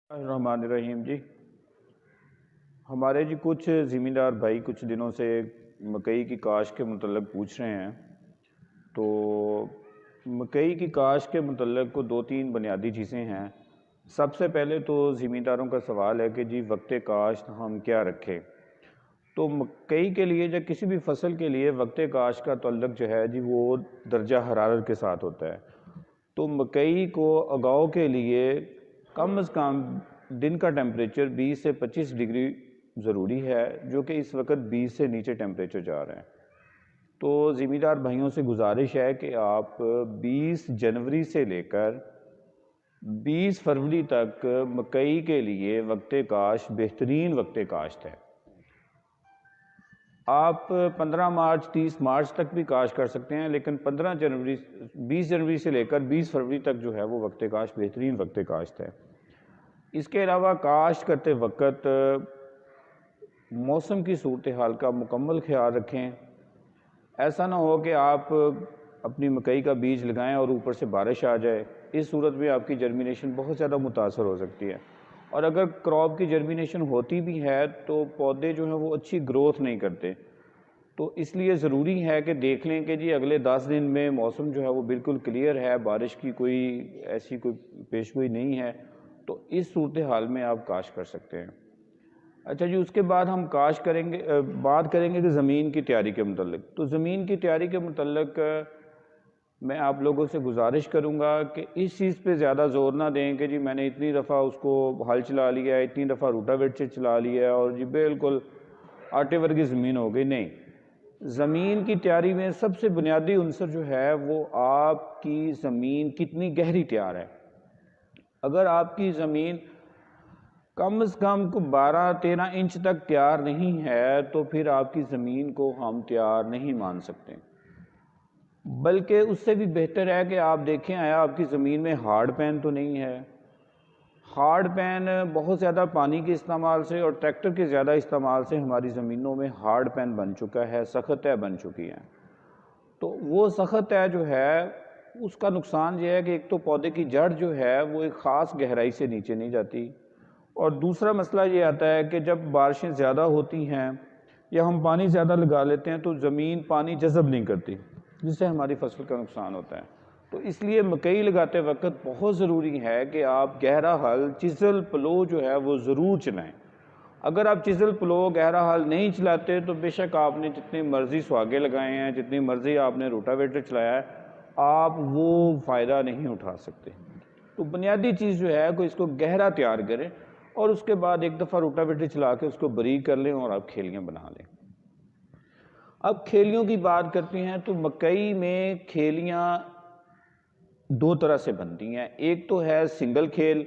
الرحمن الرحیم جی، ہمارے کچھ زمیندار بھائی کچھ دنوں سے مکئی کی کاشت کے متعلق پوچھ رہے ہیں۔ تو مکئی کی کاشت کے متعلق کو دو تین بنیادی چیزیں ہیں۔ سب سے پہلے تو زمینداروں کا سوال ہے کہ وقت کاشت ہم کیا رکھیں۔ تو مکئی کے لیے یا کسی بھی فصل کے لیے وقت کاشت کا تعلق جو ہے وہ درجہ حرارت کے ساتھ ہوتا ہے۔ تو مکئی کو اگاؤ کے لیے کم از کم دن کا ٹیمپریچر 20 سے 25 ڈگری ضروری ہے، جو کہ اس وقت 20 سے نیچے ٹیمپریچر جا رہا ہے۔ تو زمیندار بھائیوں سے گزارش ہے کہ آپ 20 جنوری سے لے کر 20 فروری تک مکئی کے لیے وقت کاشت بہترین وقت کاشت ہے۔ آپ 15 مارچ 30 مارچ تک بھی کاشت کر سکتے ہیں، لیکن 20 جنوری سے لے کر 20 فروری تک جو ہے وہ وقت کاشت بہترین وقت کاشت ہے۔ اس کے علاوہ کاشت کرتے وقت موسم کی صورتحال کا مکمل خیال رکھیں۔ ایسا نہ ہو کہ آپ اپنی مکئی کا بیج لگائیں اور اوپر سے بارش آ جائے۔ اس صورت میں آپ کی جرمینیشن بہت زیادہ متاثر ہو سکتی ہے، اور اگر کراپ کی جرمینیشن ہوتی بھی ہے تو پودے جو ہیں وہ اچھی گروتھ نہیں کرتے۔ تو اس لیے ضروری ہے کہ دیکھ لیں کہ اگلے 10 دن میں موسم جو ہے وہ بالکل کلیئر ہے، بارش کی کوئی ایسی کوئی پیشگوئی نہیں ہے، تو اس صورتحال میں آپ کاشت کر سکتے ہیں۔ اچھا اس کے بعد ہم بات کریں گے کہ زمین کی تیاری کے متعلق۔ تو زمین کی تیاری کے متعلق میں آپ لوگوں سے گزارش کروں گا کہ اس چیز پہ زیادہ زور نہ دیں کہ میں نے اتنی دفعہ اس کو ہل چلا لیا ہے، اتنی دفعہ روٹاویٹر چلا لیا ہے اور بالکل آٹے ورگی زمین ہو گئی۔ نہیں، زمین کی تیاری میں سب سے بنیادی عنصر جو ہے وہ آپ کی زمین کتنی گہری تیار ہے۔ اگر آپ کی زمین کم از کم 12-13 انچ تک تیار نہیں ہے تو پھر آپ کی زمین کو ہم تیار نہیں مان سکتے، بلکہ اس سے بھی بہتر ہے کہ آپ دیکھیں آیا آپ کی زمین میں ہارڈ پین تو نہیں ہے۔ ہارڈ پین بہت زیادہ پانی کے استعمال سے اور ٹریکٹر کے زیادہ استعمال سے ہماری زمینوں میں ہارڈ پین بن چکا ہے، سخت ہے بن چکی ہے۔ تو وہ سخت ہے جو ہے اس کا نقصان یہ ہے کہ ایک تو پودے کی جڑ جو ہے وہ ایک خاص گہرائی سے نیچے نہیں جاتی، اور دوسرا مسئلہ یہ آتا ہے کہ جب بارشیں زیادہ ہوتی ہیں یا ہم پانی زیادہ لگا لیتے ہیں تو زمین پانی جذب نہیں کرتی، جس سے ہماری فصل کا نقصان ہوتا ہے۔ تو اس لیے مکئی لگاتے وقت بہت ضروری ہے کہ آپ گہرا ہل چزل پلو جو ہے وہ ضرور چلائیں۔ اگر آپ چزل پلو گہرا ہل نہیں چلاتے تو بے شک آپ نے جتنی مرضی سواگے لگائے ہیں، جتنی مرضی آپ نے روٹاویٹر چلایا ہے، آپ وہ فائدہ نہیں اٹھا سکتے۔ تو بنیادی چیز جو ہے کہ اس کو گہرا تیار کریں، اور اس کے بعد ایک دفعہ روٹاویٹر چلا کے اس کو بریک کر لیں اور آپ کھیلیاں بنا لیں۔ اب کھیلیوں کی بات کرتے ہیں تو مکئی میں کھیلیاں دو طرح سے بنتی ہیں۔ ایک تو ہے سنگل کھیل،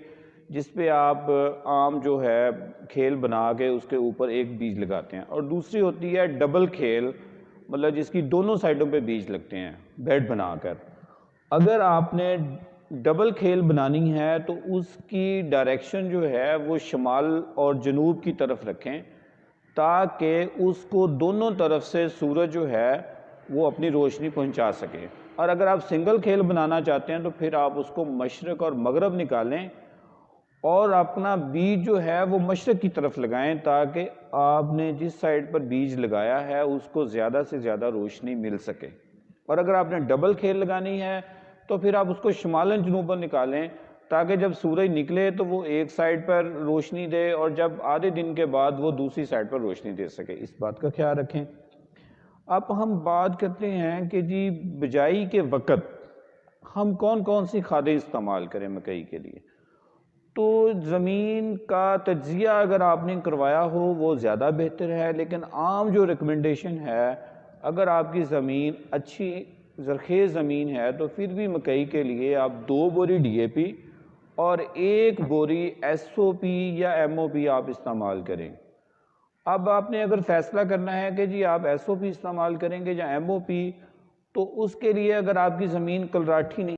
جس پہ آپ عام جو ہے کھیل بنا کے اس کے اوپر ایک بیج لگاتے ہیں، اور دوسری ہوتی ہے ڈبل کھیل، مطلب جس کی دونوں سائڈوں پہ بیج لگتے ہیں بیڈ بنا کر۔ اگر آپ نے ڈبل کھیل بنانی ہے تو اس کی ڈائریکشن جو ہے وہ شمال اور جنوب کی طرف رکھیں، تاکہ اس کو دونوں طرف سے سورج جو ہے وہ اپنی روشنی پہنچا سکے۔ اور اگر آپ سنگل کھیل بنانا چاہتے ہیں تو پھر آپ اس کو مشرق اور مغرب نکالیں اور اپنا بیج جو ہے وہ مشرق کی طرف لگائیں، تاکہ آپ نے جس سائڈ پر بیج لگایا ہے اس کو زیادہ سے زیادہ روشنی مل سکے۔ اور اگر آپ نے ڈبل کھیل لگانی ہے تو پھر آپ اس کو شمالن جنوباً نکالیں، تاکہ جب سورج نکلے تو وہ ایک سائڈ پر روشنی دے اور جب آدھے دن کے بعد وہ دوسری سائڈ پر روشنی دے سکے۔ اس بات کا خیال رکھیں۔ اب ہم بات کرتے ہیں کہ بجائی کے وقت ہم کون کون سی کھادیں استعمال کریں مکئی کے لیے۔ تو زمین کا تجزیہ اگر آپ نے کروایا ہو وہ زیادہ بہتر ہے، لیکن عام جو ریکمنڈیشن ہے، اگر آپ کی زمین اچھی زرخیز زمین ہے تو پھر بھی مکئی کے لیے آپ 2 بوری ڈی اے پی اور 1 بوری ایس او پی یا ایم او پی آپ استعمال کریں۔ اب آپ نے اگر فیصلہ کرنا ہے کہ آپ ایس او پی استعمال کریں گے یا ایم او پی، تو اس کے لیے اگر آپ کی زمین کلراٹھی نہیں